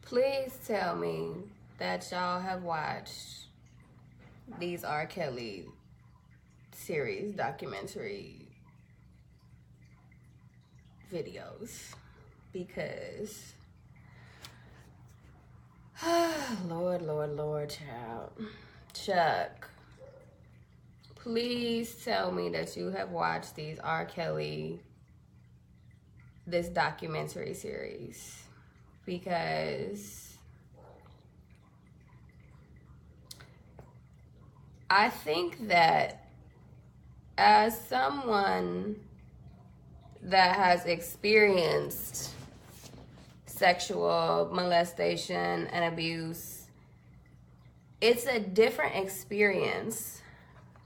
Please tell me that y'all have watched these R. Kelly series, documentary videos, because Lord, child. Chuck, please tell me that you have watched these R. Kelly, this documentary series, because I think that as someone that has experienced sexual molestation and abuse, it's a different experience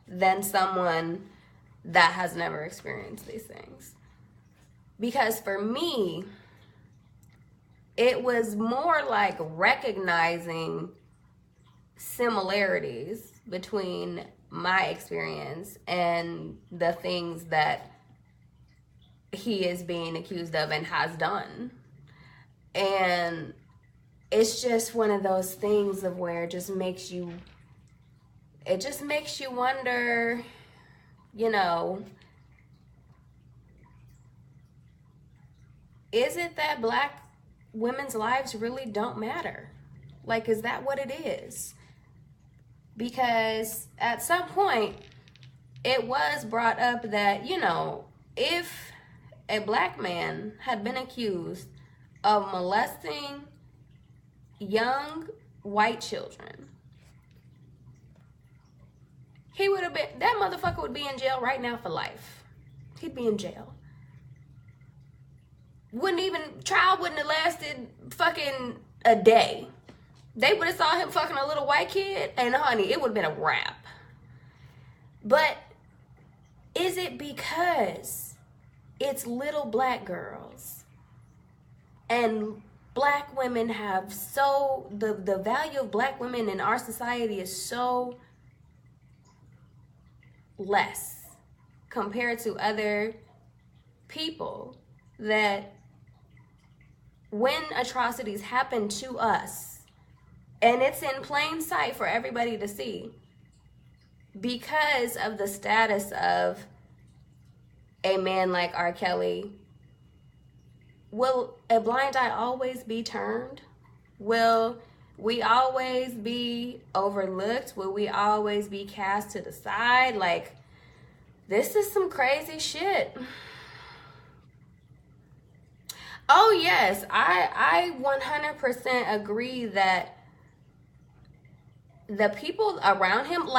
than someone that has never experienced these things. Because for me, it was more like recognizing similarities between my experience and the things that he is being accused of and has done. And it's just one of those things of where it just makes you wonder, is it that Black women's lives really don't matter? Like, is that what it is? Because at some point, it was brought up that, if a Black man had been accused of molesting young white children, that motherfucker would be in jail right now for life. He'd be in jail. Trial wouldn't have lasted fucking a day. They would have saw him fucking a little white kid, and honey, it would have been a wrap. But is it because it's little Black girls and Black women have the value of Black women in our society is so less compared to other people, that when atrocities happen to us and it's in plain sight for everybody to see, because of the status of a man like R. Kelly, will a blind eye always be turned? Will we always be overlooked? Will we always be cast to the side? Like, this is some crazy shit. Oh yes, I 100% agree that the people around him,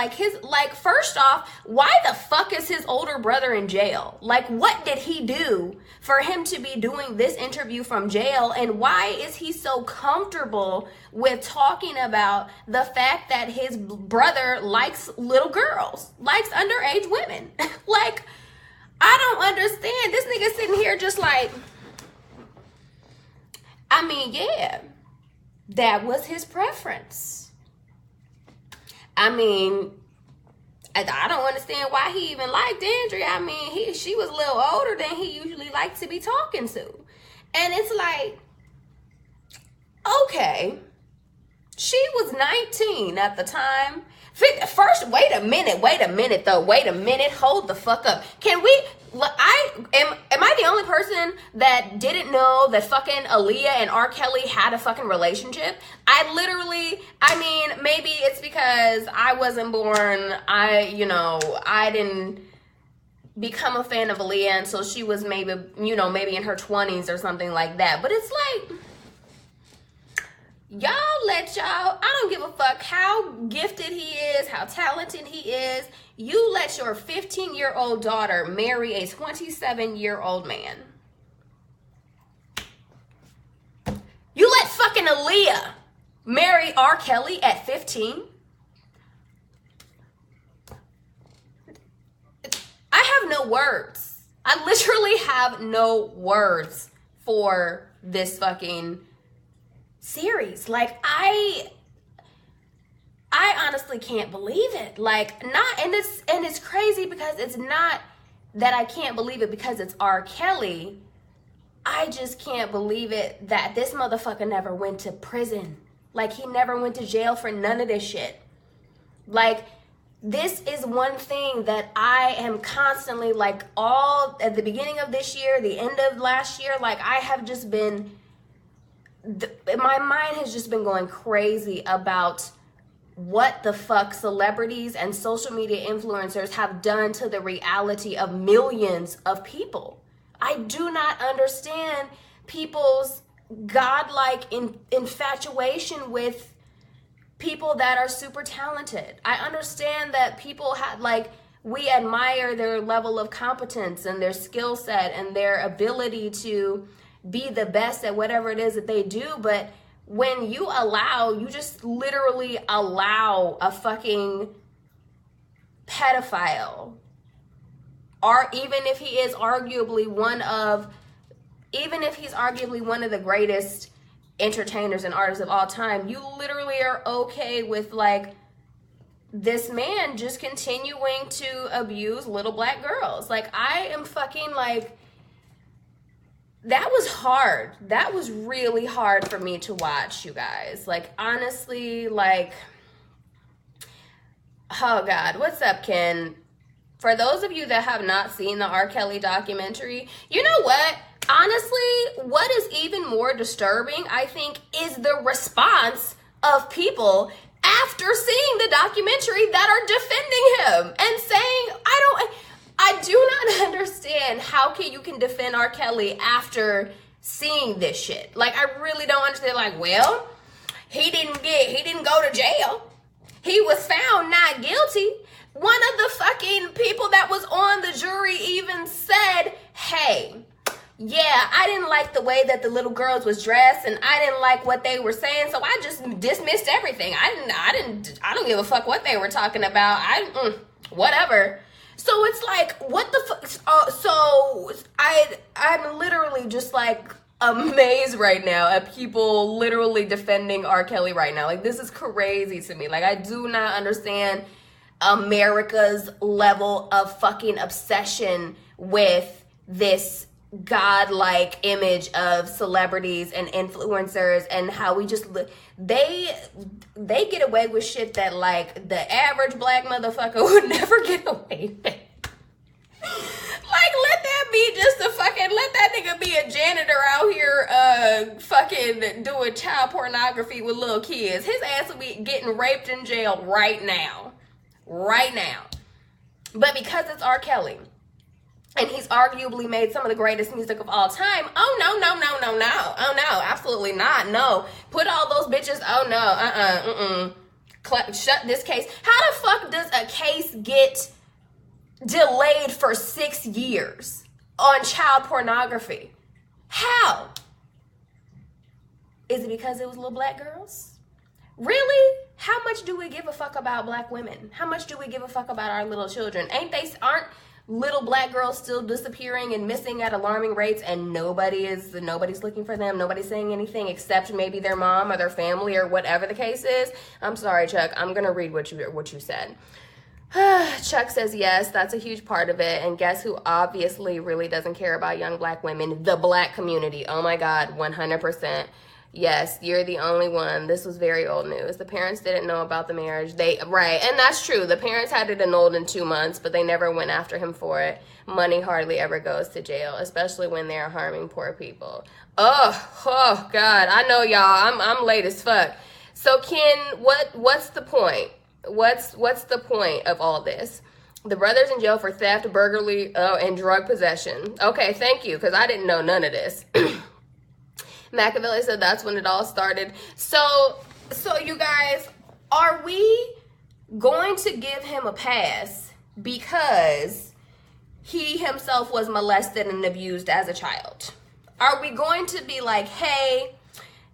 first off, why the fuck is his older brother in jail? Like, what did he do for him to be doing this interview from jail? And why is he so comfortable with talking about the fact that his brother likes little girls, likes underage women? Like, I don't understand. This nigga sitting here just like, I mean, yeah, that was his preference. I mean, I don't understand why he even liked Andrea. I mean, she was a little older than he usually liked to be talking to. And it's like, okay, she was 19 at the time. First, wait a minute, hold the fuck up. Am I the only person that didn't know that fucking Aaliyah and R. Kelly had a fucking relationship? Maybe it's because I wasn't born. I didn't become a fan of Aaliyah until she was maybe in her 20s or something like that. But it's like, I don't give a fuck how gifted he is, how talented he is. You let your 15-year-old daughter marry a 27-year-old man. You let fucking Aaliyah marry R. Kelly at 15? I have no words. I literally have no words for this fucking series. Like, I honestly can't believe it. And it's crazy because it's not that I can't believe it because it's R. Kelly. I just can't believe it that this motherfucker never went to prison. Like, he never went to jail for none of this shit. Like, this is one thing that I am constantly, like, all at the beginning of this year, the end of last year, like, I have just been, my mind has just been going crazy about what the fuck celebrities and social media influencers have done to the reality of millions of people. I do not understand people's godlike infatuation with people that are super talented. I understand that people have, like, we admire their level of competence and their skill set and their ability to be the best at whatever it is that they do, but when you just literally allow a fucking pedophile, or even if he's arguably one of the greatest entertainers and artists of all time, you literally are okay with, like, this man just continuing to abuse little black girls. Like, I am fucking, like, that was hard. That was really hard for me to watch, you guys. Like, honestly, like, oh God, what's up, Ken? For those of you that have not seen the R. Kelly documentary, you know what? Honestly, what is even more disturbing, I think, is the response of people after seeing the documentary that are defending him and saying, I do not understand how you can defend R. Kelly after seeing this shit. Like, I really don't understand. Like, well, he didn't go to jail. He was found not guilty. One of the fucking people that was on the jury even said, hey, yeah, I didn't like the way that the little girls was dressed, and I didn't like what they were saying, so I just dismissed everything. I don't give a fuck what they were talking about. Whatever. So it's like, what the fuck? I'm literally just, like, amazed right now at people literally defending R. Kelly right now. Like, this is crazy to me. Like, I do not understand America's level of fucking obsession with this godlike image of celebrities and influencers, and how we just they get away with shit that, like, the average black motherfucker would never get away with. Like, let that nigga be a janitor out here fucking doing child pornography with little kids. His ass will be getting raped in jail right now. But because it's R. Kelly, and he's arguably made some of the greatest music of all time, oh no, absolutely not, no. Put all those bitches, oh no, shut this case. How the fuck does a case get delayed for 6 years on child pornography? How? Is it because it was little black girls? Really? How much do we give a fuck about black women? How much do we give a fuck about our little children? Aren't little black girls still disappearing and missing at alarming rates, and nobody's looking for them? Nobody's saying anything except maybe their mom or their family or whatever the case is. I'm sorry, Chuck. I'm gonna read what you said. Chuck says, yes, that's a huge part of it. And guess who obviously really doesn't care about young black women? The black community. Oh my God, 100%. Yes, you're the only one. This was very old news. The parents didn't know about the marriage. Right, and that's true. The parents had it annulled in 2 months, but they never went after him for it. Money hardly ever goes to jail, especially when they're harming poor people. Oh God, I know y'all. I'm late as fuck. So Ken, what's the point? What's the point of all this? The brother's in jail for theft, burglary, and drug possession. Okay, thank you, because I didn't know none of this. Machiavelli said that's when it all started. So you guys, are we going to give him a pass because he himself was molested and abused as a child? Are we going to be like, hey,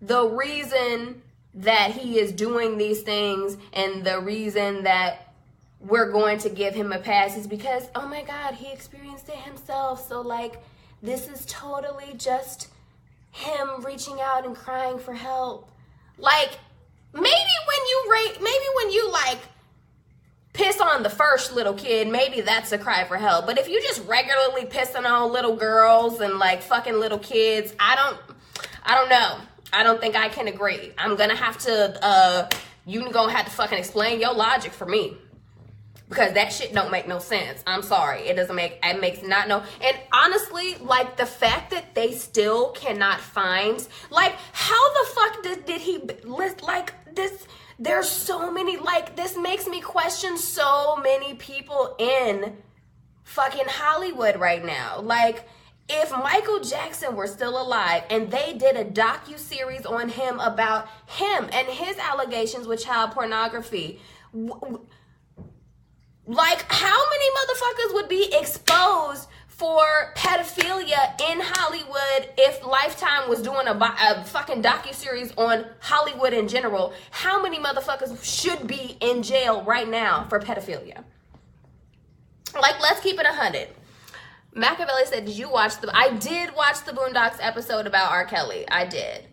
the reason that he is doing these things and the reason that we're going to give him a pass is because, oh my God, he experienced it himself. So, like, this is totally just him reaching out and crying for help. Like, maybe when you like piss on the first little kid, maybe that's a cry for help. But if you just regularly pissing on little girls and like fucking little kids, I don't know. I don't think I can agree. I'm gonna have to, you gonna have to fucking explain your logic for me. Because that shit don't make no sense. I'm sorry. It makes not no. And honestly, like the fact that they still cannot find, like how the fuck did he, like this, there's so many, like this makes me question so many people in fucking Hollywood right now. Like if Michael Jackson were still alive and they did a docu-series on him about him and his allegations with child pornography, like, how many motherfuckers would be exposed for pedophilia in Hollywood if Lifetime was doing a fucking docuseries on Hollywood in general? How many motherfuckers should be in jail right now for pedophilia? Like, let's keep it 100. Machiavelli said, did you watch I did watch the Boondocks episode about R. Kelly. I did.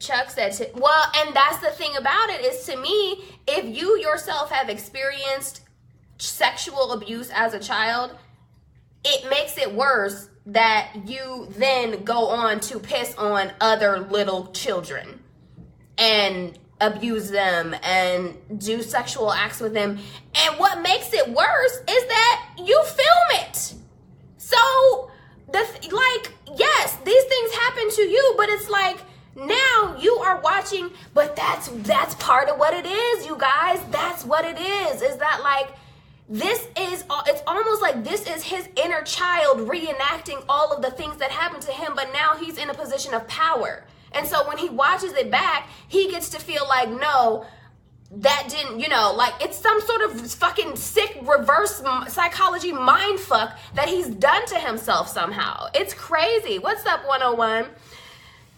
Chuck said, well, and that's the thing about it is, to me, if you yourself have experienced sexual abuse as a child, it makes it worse that you then go on to piss on other little children and abuse them and do sexual acts with them. And what makes it worse is that you film it. So, yes, these things happen to you, but it's like, now you are watching, but that's part of what it is, you guys. That's what it is that like, it's almost like this is his inner child reenacting all of the things that happened to him, but now he's in a position of power. And so when he watches it back, he gets to feel like, no, that didn't, like it's some sort of fucking sick reverse psychology mind fuck that he's done to himself somehow. It's crazy. What's up, 101?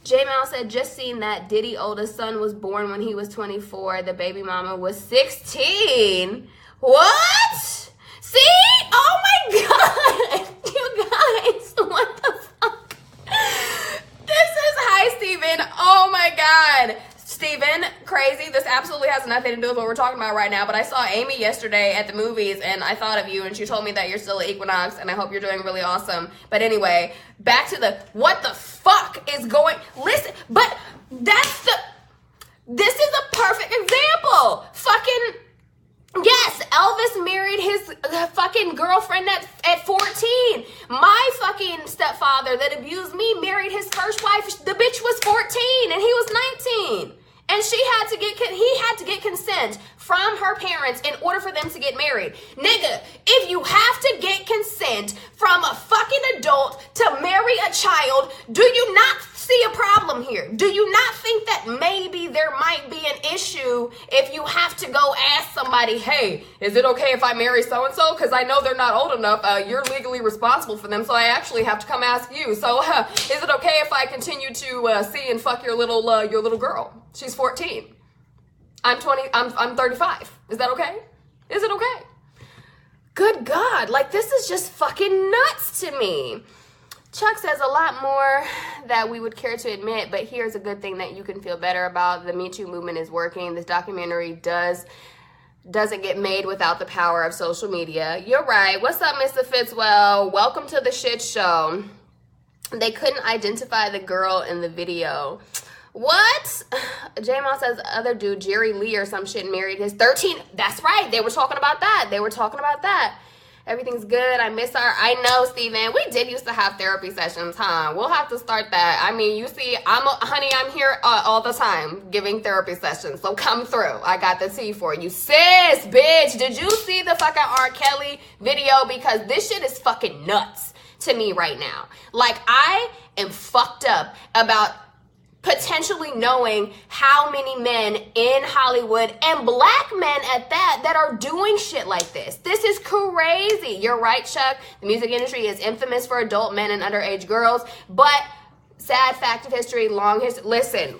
J-Mal said, just seen that Diddy oldest son was born when he was 24. The baby mama was 16. What? See? Oh my God. You guys, what the fuck? This is, hi, Steven. Oh my God. Steven, crazy. This absolutely has nothing to do with what we're talking about right now, but I saw Amy yesterday at the movies and I thought of you and she told me that you're still at Equinox and I hope you're doing really awesome. But anyway, back to the what the fuck is going, listen, but this is a perfect example. Fucking, yes, Elvis married his fucking girlfriend at 14. My fucking stepfather that abused me married his first wife. The bitch was 14 and he was 19. And he had to get consent from her parents in order for them to get married. Nigga, if you have to get consent from a fucking adult to marry a child, do you not see a problem here? Do you not think that maybe there might be an issue if you have to go ask somebody, hey, is it okay if I marry so-and-so? Because I know they're not old enough. You're legally responsible for them, so I actually have to come ask you. So is it okay if I continue to see and fuck your little girl? She's 14. I'm 20. I'm 35. Is that okay? Is it okay? Good God. Like, this is just fucking nuts to me. Chuck says a lot more that we would care to admit, but here's a good thing that you can feel better about. The Me Too movement is working. This documentary doesn't get made without the power of social media. You're right. What's up, Mr. Fitzwell? Welcome to the shit show. They couldn't identify the girl in the video. What? J-Mal says other dude, Jerry Lee or some shit, married his 13. That's right. They were talking about that. Everything's good. I miss her. I know, Steven. We did used to have therapy sessions, huh? We'll have to start that. I mean, you see, I'm here all the time giving therapy sessions. So come through. I got the tea for you. Sis, bitch, did you see the fucking R. Kelly video? Because this shit is fucking nuts to me right now. Like, I am fucked up about potentially knowing how many men in Hollywood and black men at that are doing shit like this. This is crazy. You're right, Chuck. The music industry is infamous for adult men and underage girls, but sad fact of history, long history. Listen.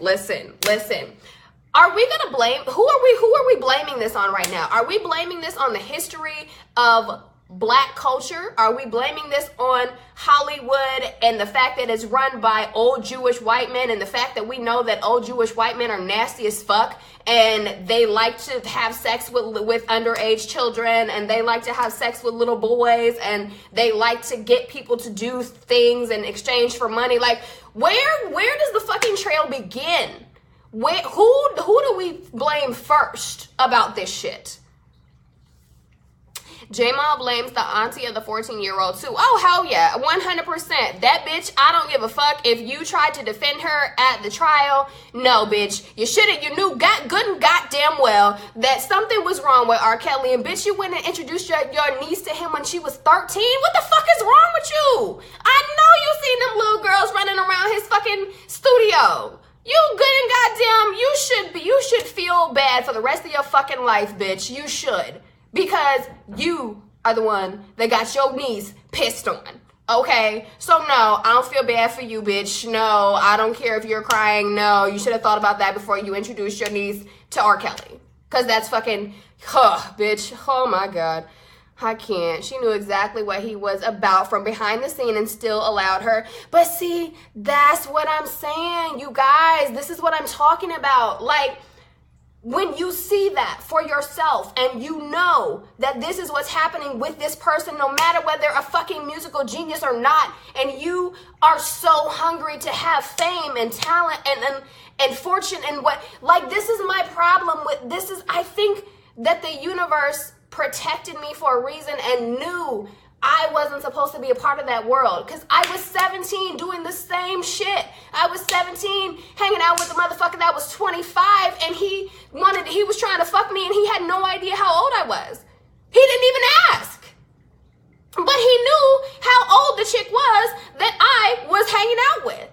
Are we gonna blame, who are we blaming this on right now? Are we blaming this on the history of Black culture? Are we blaming this on Hollywood and the fact that it's run by old Jewish white men and the fact that we know that old Jewish white men are nasty as fuck and they like to have sex with underage children and they like to have sex with little boys and they like to get people to do things in exchange for money? Like, where does the fucking trail begin? Who do we blame first about this shit? Jamal blames the auntie of the 14-year-old too. Oh, hell yeah, 100%. That bitch, I don't give a fuck if you tried to defend her at the trial. No, bitch, you knew good and goddamn well that something was wrong with R. Kelly, and bitch, you went and introduced your niece to him when she was 13. What the fuck is wrong with you? I know you seen them little girls running around his fucking studio. You good and goddamn, you should feel bad for the rest of your fucking life, bitch. You should. Because you are the one that got your niece pissed on, okay? So no, I don't feel bad for you, bitch. No, I don't care if you're crying. No, you should have thought about that before you introduced your niece to R. Kelly. Because that's fucking, bitch. Oh my God. I can't. She knew exactly what he was about from behind the scene and still allowed her. But see, that's what I'm saying, you guys. This is what I'm talking about. Like, when you see that for yourself and you know that this is what's happening with this person, no matter whether they're a fucking musical genius or not, and you are so hungry to have fame and talent and fortune and what, like, this is my problem with this is, I think that the universe protected me for a reason and knew I wasn't supposed to be a part of that world because I was 17 doing the same shit. I was 17 hanging out with a motherfucker that was 25 and he was trying to fuck me and he had no idea how old I was. He didn't even ask. But he knew how old the chick was that I was hanging out with.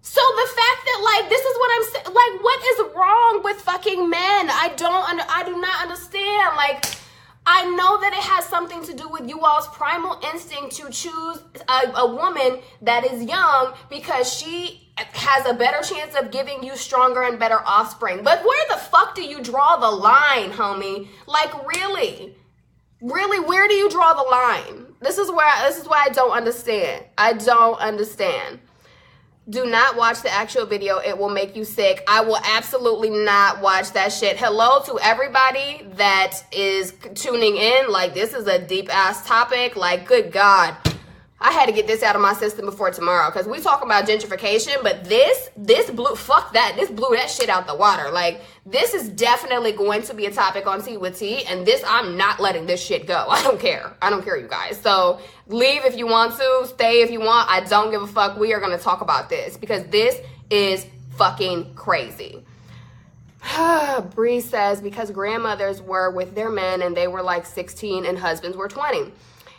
So the fact that, like, this is what I'm saying, like, what is wrong with fucking men? I do not understand. Like, I know that it has something to do with you all's primal instinct to choose a woman that is young because she has a better chance of giving you stronger and better offspring. But where the fuck do you draw the line, homie? Like, really? Really, where do you draw the line? This is why I don't understand. I don't understand. Do not watch the actual video. It will make you sick. I will absolutely not watch that shit. Hello to everybody that is tuning in. Like, this is a deep ass topic. Like, good God. I had to get this out of my system before tomorrow because we talking about gentrification, but this blew, fuck that. This blew that shit out the water. Like, this is definitely going to be a topic on Tea with Tea, and this, I'm not letting this shit go. I don't care. I don't care, you guys. So leave if you want to, stay if you want. I don't give a fuck. We are going to talk about this because this is fucking crazy. Bree says, because grandmothers were with their men and they were like 16 and husbands were 20.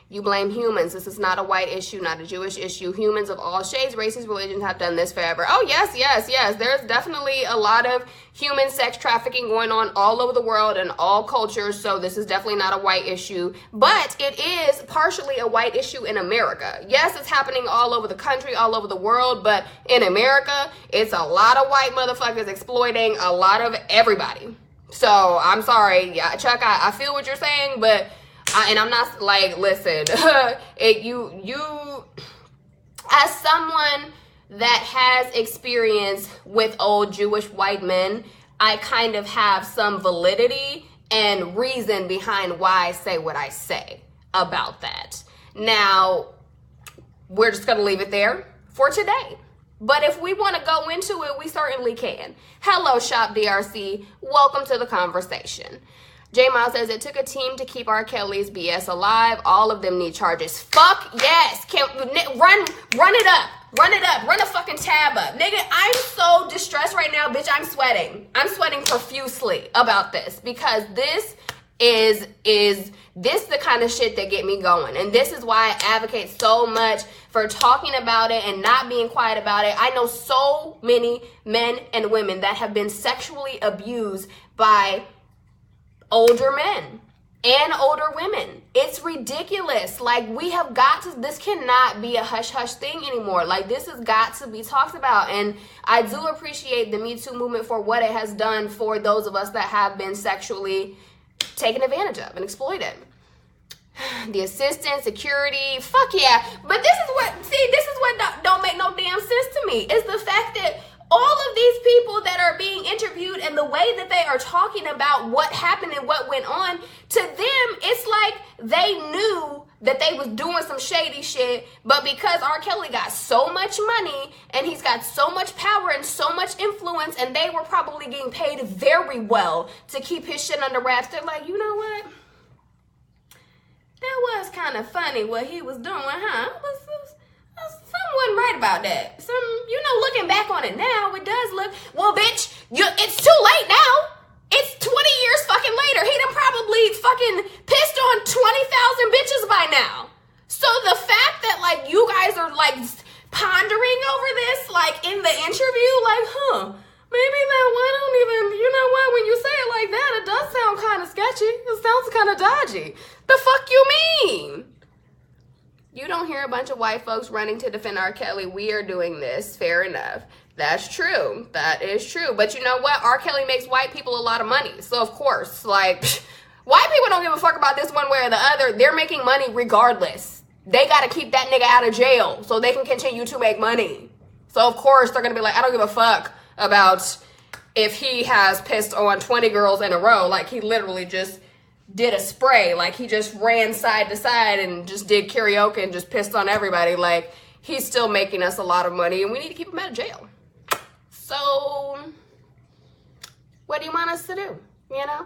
You blame humans. This is not a white issue, not a Jewish issue. Humans of all shades, races, religions have done this forever. Oh, yes, yes, yes. There's definitely a lot of human sex trafficking going on all over the world and all cultures, so this is definitely not a white issue. But it is partially a white issue in America. Yes, it's happening all over the country, all over the world, but in America, it's a lot of white motherfuckers exploiting a lot of everybody. So, I'm sorry. Yeah, Chuck, I feel what you're saying, but... and I'm not like, listen, you, as someone that has experience with old Jewish white men, I kind of have some validity and reason behind why I say what I say about that. Now, we're just going to leave it there for today. But if we want to go into it, we certainly can. Hello, Shop DRC. Welcome to the conversation. J Miles says, it took a team to keep R. Kelly's BS alive. All of them need charges. Fuck yes. Run it up. Run it up. Run a fucking tab up. Nigga, I'm so distressed right now, bitch. I'm sweating. I'm sweating profusely about this because this is this the kind of shit that get me going. And this is why I advocate so much for talking about it and not being quiet about it. I know so many men and women that have been sexually abused by older men and older women. It's ridiculous. Like, we have got to, this cannot be a hush-hush thing anymore. Like, this has got to be talked about. And I do appreciate the Me Too movement for what it has done for those of us that have been sexually taken advantage of and exploited. The assistant, security, fuck yeah. But this is what don't make no damn sense to me, is the fact that all of these people that are being interviewed and the way that they are talking about what happened and what went on, to them, it's like they knew that they was doing some shady shit, but because R. Kelly got so much money and he's got so much power and so much influence, and they were probably getting paid very well to keep his shit under wraps, they're like, you know what? That was kind of funny what he was doing, huh? Someone right about that. Looking back on it now, it does look, well, bitch, it's too late now. It's 20 years fucking later. He done probably fucking pissed on 20,000 bitches by now. So the fact that, like, you guys are, like, pondering over this, like, in the interview, like, maybe that one don't even, you know what, when you say it like that, it does sound kind of sketchy. It sounds kind of dodgy. The fuck you mean? You don't hear a bunch of white folks running to defend R. Kelly. We are doing this. Fair enough. That's true. That is true. But you know what? R. Kelly makes white people a lot of money. So, of course, like, white people don't give a fuck about this one way or the other. They're making money regardless. They got to keep that nigga out of jail so they can continue to make money. So, of course, they're going to be like, I don't give a fuck about if he has pissed on 20 girls in a row. Like, he literally just did a spray. Like, he just ran side to side and just did karaoke and just pissed on everybody. Like, he's still making us a lot of money, and we need to keep him out of jail. So, what do you want us to do, you know?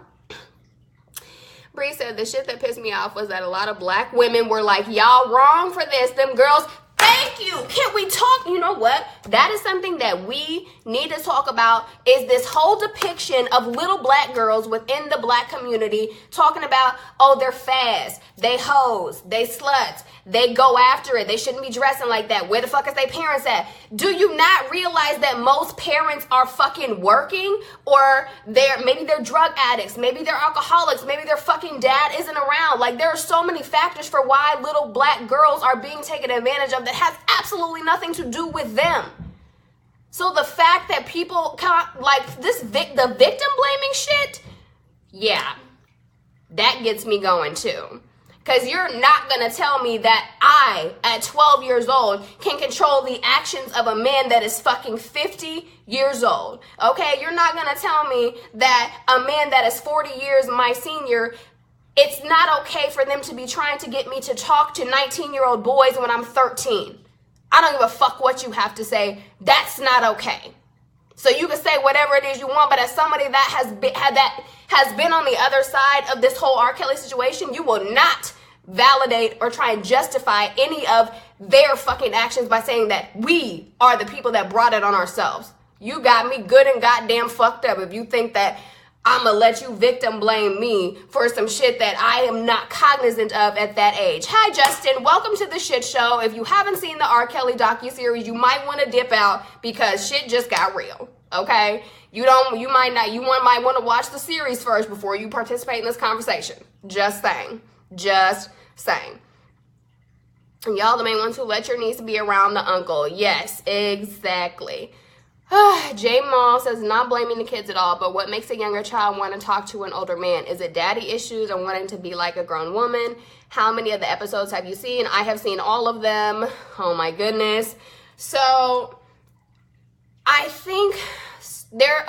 Bree said, the shit that pissed me off was that a lot of black women were like, y'all wrong for this. Them girls, thank you. Can we talk? You know what? That is something that we need to talk about, is this whole depiction of little black girls within the black community talking about, oh, they're fast, they hoes, they sluts, they go after it, they shouldn't be dressing like that. Where the fuck is their parents at? Do you not realize that most parents are fucking working, or maybe they're drug addicts, maybe they're alcoholics, maybe their fucking dad isn't around? Like, there are so many factors for why little black girls are being taken advantage of that has absolutely nothing to do with them. So the fact that people like this, the victim blaming shit, yeah, that gets me going too. Because you're not going to tell me that I, at 12 years old, can control the actions of a man that is fucking 50 years old. Okay? You're not going to tell me that a man that is 40 years my senior, it's not okay for them to be trying to get me to talk to 19-year-old boys when I'm 13. I don't give a fuck what you have to say. That's not okay. So you can say whatever it is you want, but as somebody that has been on the other side of this whole R. Kelly situation, you will not validate or try and justify any of their fucking actions by saying that we are the people that brought it on ourselves. You got me good and goddamn fucked up if you think that I'm gonna let you victim blame me for some shit that I am not cognizant of at that age. Hi, Justin. Welcome to the shit show. If you haven't seen the R. Kelly docuseries, you might want to dip out because shit just got real. Okay? You might want to watch the series first before you participate in this conversation. Just saying. Just saying. And y'all the main ones who let your niece be around the uncle. Yes, exactly. J Mall says, not blaming the kids at all, but what makes a younger child want to talk to an older man? Is it daddy issues and wanting to be like a grown woman? How many of the episodes have you seen? I have seen all of them. Oh my goodness. So I think there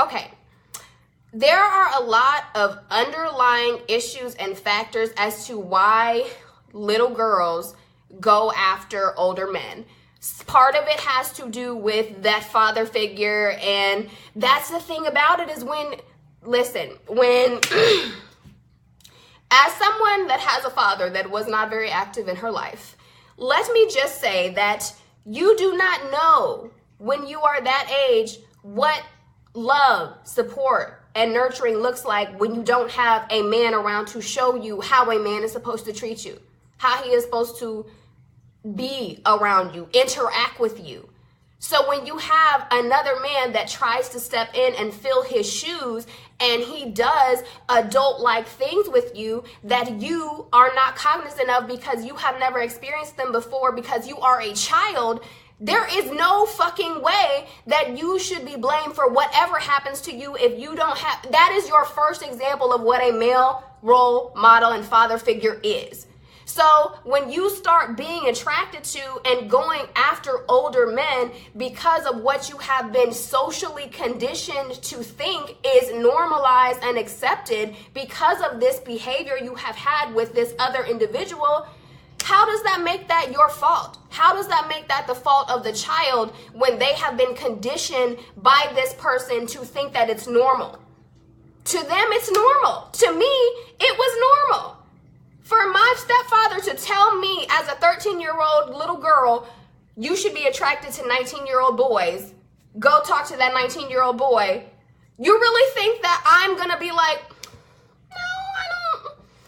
are a lot of underlying issues and factors as to why little girls go after older men. Part of it has to do with that father figure, and that's the thing about it is when as someone that has a father that was not very active in her life, let me just say that you do not know when you are that age what love, support, and nurturing looks like when you don't have a man around to show you how a man is supposed to treat you, how he is supposed to be around you, interact with you. So when you have another man that tries to step in and fill his shoes, and he does adult-like things with you that you are not cognizant of because you have never experienced them before because you are a child, there is no fucking way that you should be blamed for whatever happens to you if you don't have, that is your first example of what a male role model and father figure is. So when you start being attracted to and going after older men because of what you have been socially conditioned to think is normalized and accepted because of this behavior you have had with this other individual, how does that make that your fault? How does that make that the fault of the child when they have been conditioned by this person to think that it's normal? To them, it's normal. To me, it was normal. For my stepfather to tell me as a 13-year-old little girl, you should be attracted to 19-year-old boys, go talk to that 19-year-old boy, you really think that I'm going to be like, no,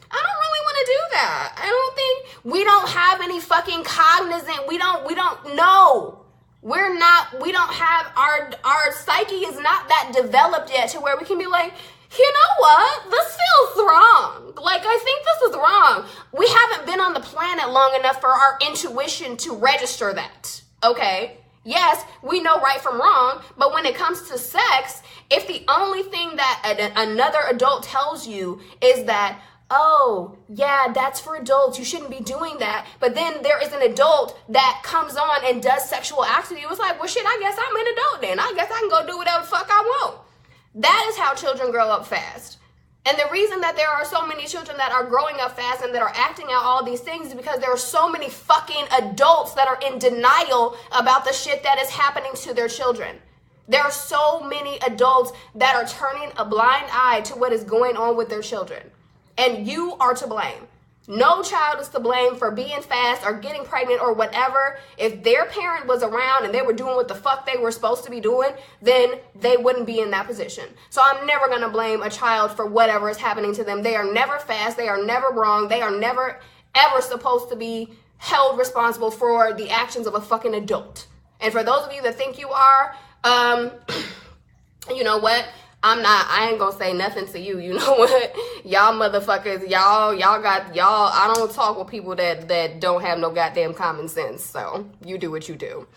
I don't really want to do that. I don't think, we don't have any fucking cognizant, we don't know. We don't have, our psyche is not that developed yet to where we can be like, you know what? This feels wrong. Like, I think this is wrong. We haven't been on the planet long enough for our intuition to register that, okay? Yes, we know right from wrong, but when it comes to sex, if the only thing that another adult tells you is that, oh, yeah, that's for adults, you shouldn't be doing that, but then there is an adult that comes on and does sexual acts with you, it's like, well, shit, I guess I'm an adult then. I guess I can go do whatever the fuck I want. That is how children grow up fast. And the reason that there are so many children that are growing up fast and that are acting out all these things is because there are so many fucking adults that are in denial about the shit that is happening to their children. There are so many adults that are turning a blind eye to what is going on with their children. And you are to blame. No child is to blame for being fast or getting pregnant or whatever. If their parent was around and they were doing what the fuck they were supposed to be doing, then they wouldn't be in that position. So I'm never going to blame a child for whatever is happening to them. They are never fast. They are never wrong. They are never, ever supposed to be held responsible for the actions of a fucking adult. And for those of you that think you are, you know what? I ain't gonna say nothing to you. You know what? Y'all motherfuckers, I don't talk with people that don't have no goddamn common sense. So you do what you do.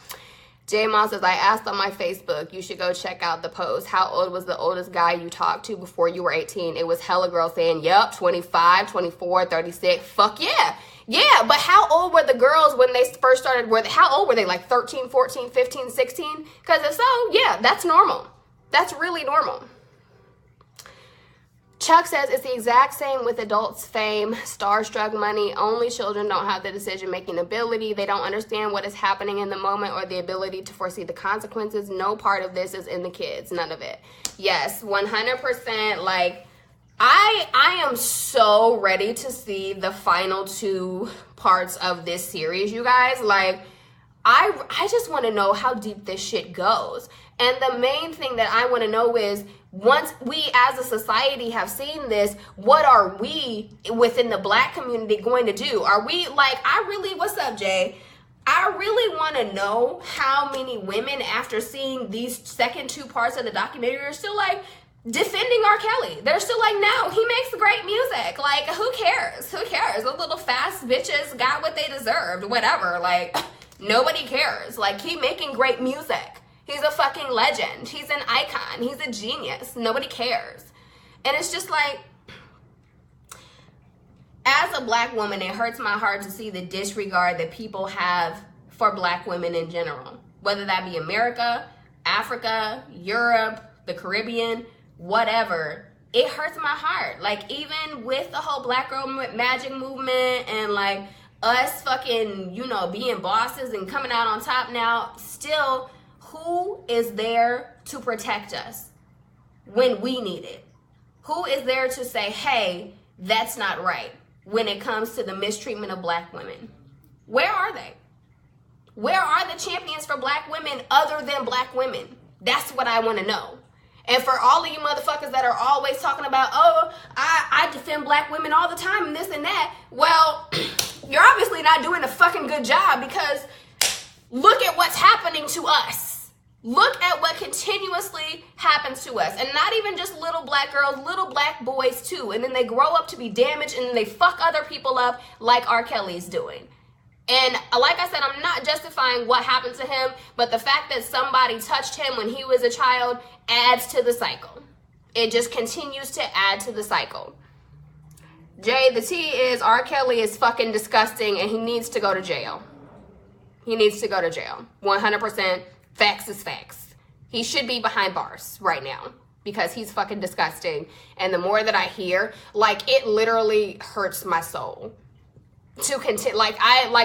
J Mom says, I asked on my Facebook, you should go check out the post. How old was the oldest guy you talked to before you were 18? It was hella girls saying, yep, 25, 24, 36. Fuck yeah. Yeah, but how old were the girls when they first started? How old were they? Like 13, 14, 15, 16? Because if so, yeah, that's normal. That's really normal. Chuck says it's the exact same with adults' fame, starstruck money. Only children don't have the decision-making ability. They don't understand what is happening in the moment or the ability to foresee the consequences. No part of this is in the kids. None of it. Yes, 100%. Like, I am so ready to see the final 2 parts of this series, you guys. Like, I just want to know how deep this shit goes. And the main thing that I want to know is, once we as a society have seen this, what are we within the Black community going to do? Are we like, what's up, Jay? I really want to know how many women, after seeing these second 2 parts of the documentary, are still like defending R. Kelly. They're still like, no, he makes great music. Like, who cares? Who cares? Those little fast bitches got what they deserved, whatever. Like, nobody cares. Like, he making great music. He's a fucking legend. He's an icon. He's a genius. Nobody cares. And it's just like, as a Black woman, it hurts my heart to see the disregard that people have for Black women in general. Whether that be America, Africa, Europe, the Caribbean, whatever. It hurts my heart. Like, even with the whole Black Girl Magic movement and like us fucking, being bosses and coming out on top now, still, who is there to protect us when we need it? Who is there to say, hey, that's not right when it comes to the mistreatment of Black women? Where are they? Where are the champions for Black women other than Black women? That's what I want to know. And for all of you motherfuckers that are always talking about, oh, I defend Black women all the time and this and that, well, you're obviously not doing a fucking good job, because look at what's happening to us. Look at what continuously happens to us. And not even just little Black girls, little Black boys too. And then they grow up to be damaged and then they fuck other people up like R. Kelly's doing. And like I said, I'm not justifying what happened to him, but the fact that somebody touched him when he was a child adds to the cycle. It just continues to add to the cycle. Jay, the T is R. Kelly is fucking disgusting and he needs to go to jail. He needs to go to jail. 100%. Facts is facts. He should be behind bars right now because he's fucking disgusting. And the more that I hear, like, it literally hurts my soul to continue. Like,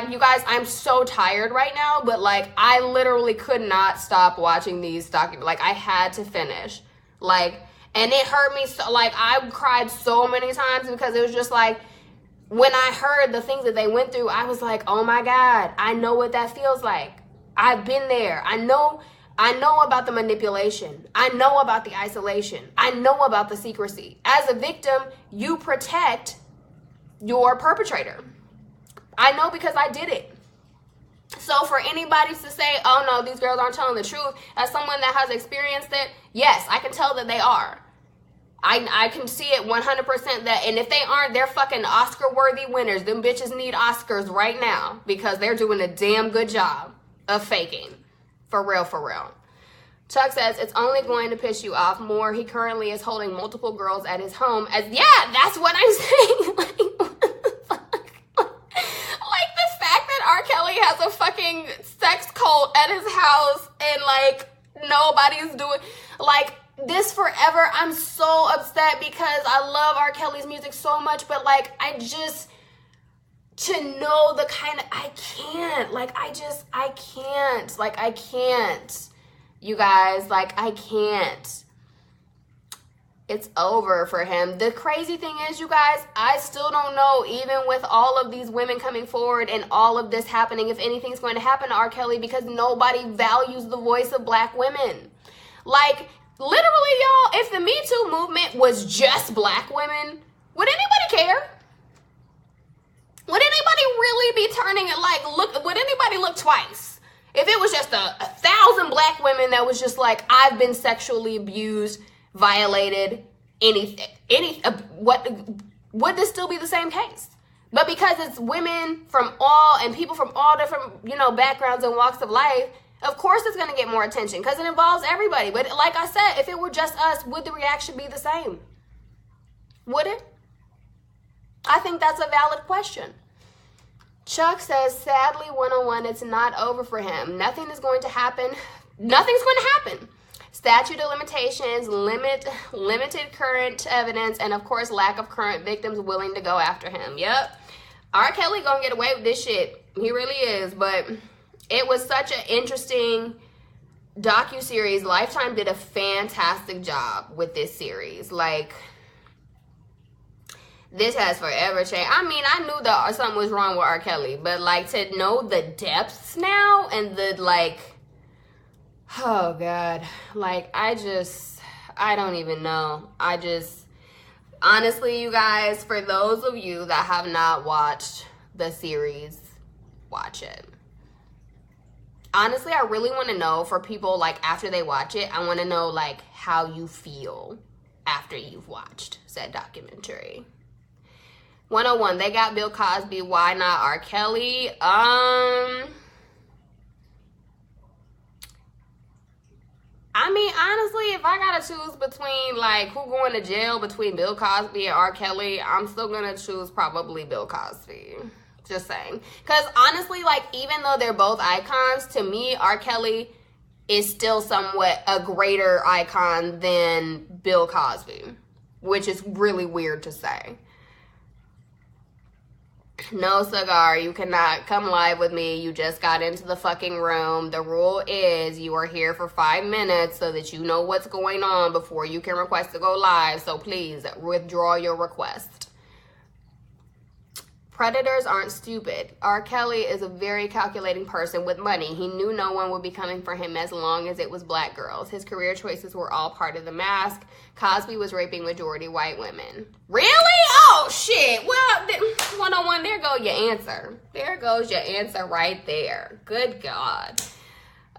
you guys, I'm so tired right now, but like, I literally could not stop watching these documentaries. Like, I had to finish. Like, and it hurt me so, like, I cried so many times because it was just like, when I heard the things that they went through, I was like, oh my God, I know what that feels like. I've been there. I know about the manipulation. I know about the isolation. I know about the secrecy. As a victim, you protect your perpetrator. I know because I did it. So for anybody to say, oh no, these girls aren't telling the truth, as someone that has experienced it, yes, I can tell that they are. I can see it 100% that, and if they aren't, they're fucking Oscar-worthy winners. Them bitches need Oscars right now because they're doing a damn good job of faking. For real, for real. Chuck says, it's only going to piss you off more. He currently is holding multiple girls at his home. Yeah, that's what I'm saying. Like, what the fuck? Like, the fact that R. Kelly has a fucking sex cult at his house and, like, nobody's doing, like, this forever. I'm so upset because I love R. Kelly's music so much, but, like, I just, to know the kind of, I can't. You guys, like, I can't. It's over for him. The crazy thing is, you guys, I still don't know, even with all of these women coming forward and all of this happening, if anything's going to happen to R. Kelly, because nobody values the voice of black women. Like, literally, y'all, if the Me Too movement was just black women, would anybody care? Would anybody really be turning it, like, would anybody look twice? If it was just a 1,000 black women that was just like, I've been sexually abused, violated, would this still be the same case? But because it's women from all, and people from all different, backgrounds and walks of life, of course it's going to get more attention because it involves everybody. But like I said, if it were just us, would the reaction be the same? Would it? I think that's a valid question. Chuck says, sadly, 101, it's not over for him. Nothing is going to happen. Nothing's going to happen. Statute of limitations, limited current evidence, and of course, lack of current victims willing to go after him. Yep. R. Kelly gonna get away with this shit. He really is. But it was such an interesting docuseries. Lifetime did a fantastic job with this series. Like, this has forever changed. I mean, I knew that something was wrong with R. Kelly, but like, to know the depths now and the, like, oh God, like, I don't even know. Honestly, you guys, for those of you that have not watched the series, watch it. Honestly, I really want to know, for people, like, after they watch it, I want to know, like, how you feel after you've watched said documentary. 101, they got Bill Cosby, why not R. Kelly? I mean, honestly, if I gotta choose between, like, who going to jail between Bill Cosby and R. Kelly, I'm still gonna choose probably Bill Cosby. Just saying. Because honestly, like, even though they're both icons, to me, R. Kelly is still somewhat a greater icon than Bill Cosby, which is really weird to say. No cigar, you cannot come live with me. You just got into the fucking room. The rule is you are here for 5 minutes so that you know what's going on before you can request to go live. So please withdraw your request. Predators aren't stupid. R. Kelly is a very calculating person with money. He knew no one would be coming for him as long as it was black girls. His career choices were all part of the mask. Cosby was raping majority white women. Really? Oh, shit. Well, 101, there goes your answer. There goes your answer right there. Good God.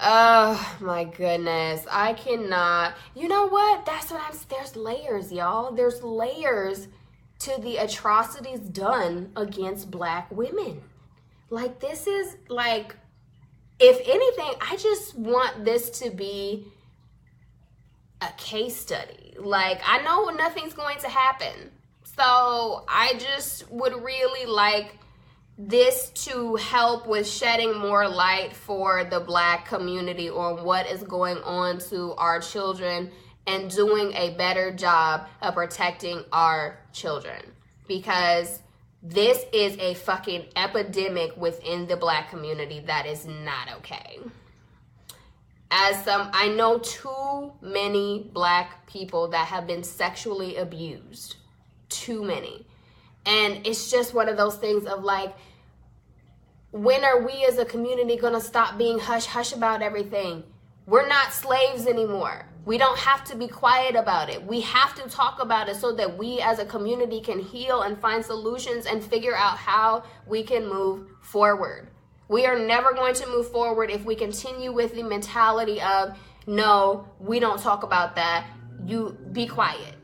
Oh, my goodness. I cannot. You know what? That's what there's layers, y'all. There's layers to the atrocities done against black women. Like, this is, like, if anything, I just want this to be a case study. Like, I know nothing's going to happen. So I just would really like this to help with shedding more light for the Black community on what is going on to our children and doing a better job of protecting our children, because this is a fucking epidemic within the Black community that is not okay. I know too many Black people that have been sexually abused. Too many. And it's just one of those things of like, when are we as a community gonna stop being hush-hush about everything? We're not slaves anymore. We don't have to be quiet about it. We have to talk about it so that we as a community can heal and find solutions and figure out how we can move forward. We are never going to move forward if we continue with the mentality of, no, we don't talk about that. You be quiet.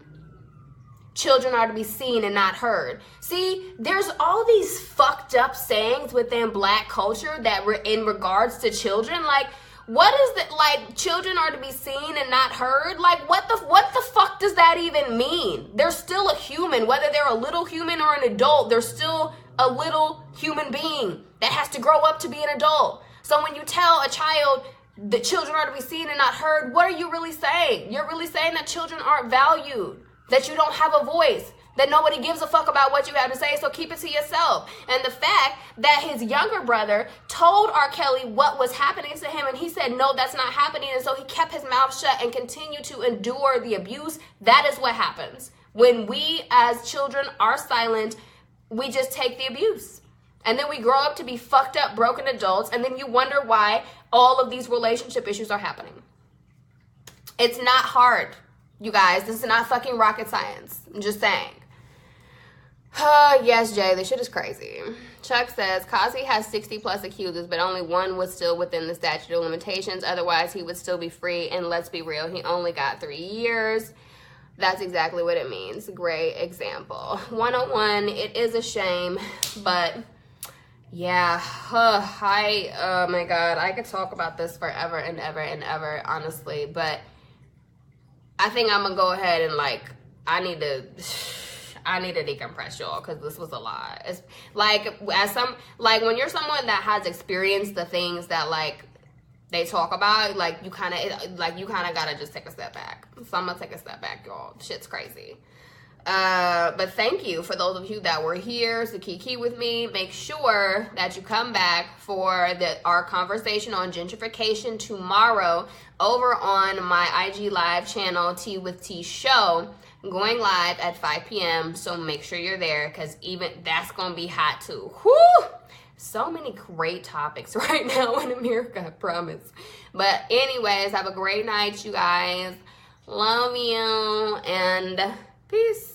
Children are to be seen and not heard. See, there's all these fucked up sayings within Black culture that were in regards to children. Like, what is that? Like, children are to be seen and not heard? Like, what the fuck does that even mean? They're still a human. Whether they're a little human or an adult, they're still a little human being that has to grow up to be an adult. So when you tell a child that children are to be seen and not heard, what are you really saying? You're really saying that children aren't valued, that you don't have a voice, that nobody gives a fuck about what you have to say, so keep it to yourself. And the fact that his younger brother told R. Kelly what was happening to him, and he said, no, that's not happening, and so he kept his mouth shut and continued to endure the abuse, that is what happens. When we as children are silent, we just take the abuse. And then we grow up to be fucked up, broken adults, and then you wonder why all of these relationship issues are happening. It's not hard. You guys, this is not fucking rocket science. I'm just saying. Yes, Jay, this shit is crazy. Chuck says, Kazi has 60 plus accusers, but only one was still within the statute of limitations. Otherwise, he would still be free. And let's be real, he only got 3 years. That's exactly what it means. Great example. 101, it is a shame, but yeah, oh my God, I could talk about this forever and ever and ever, honestly, but I think I'm gonna go ahead and I need to decompress y'all, because this was a lot. It's when you're someone that has experienced the things that they talk about, you kind of gotta just take a step back. So I'm gonna take a step back, y'all. Shit's crazy. But thank you for those of you that were here to keke with me. Make sure that you come back for our conversation on gentrification tomorrow over on my IG live channel, Tea with T Show, going live at 5 p.m. So make sure you're there, because even that's gonna be hot too. Whoo! So many great topics right now in America, I promise. But anyways, have a great night, you guys. Love you, and peace.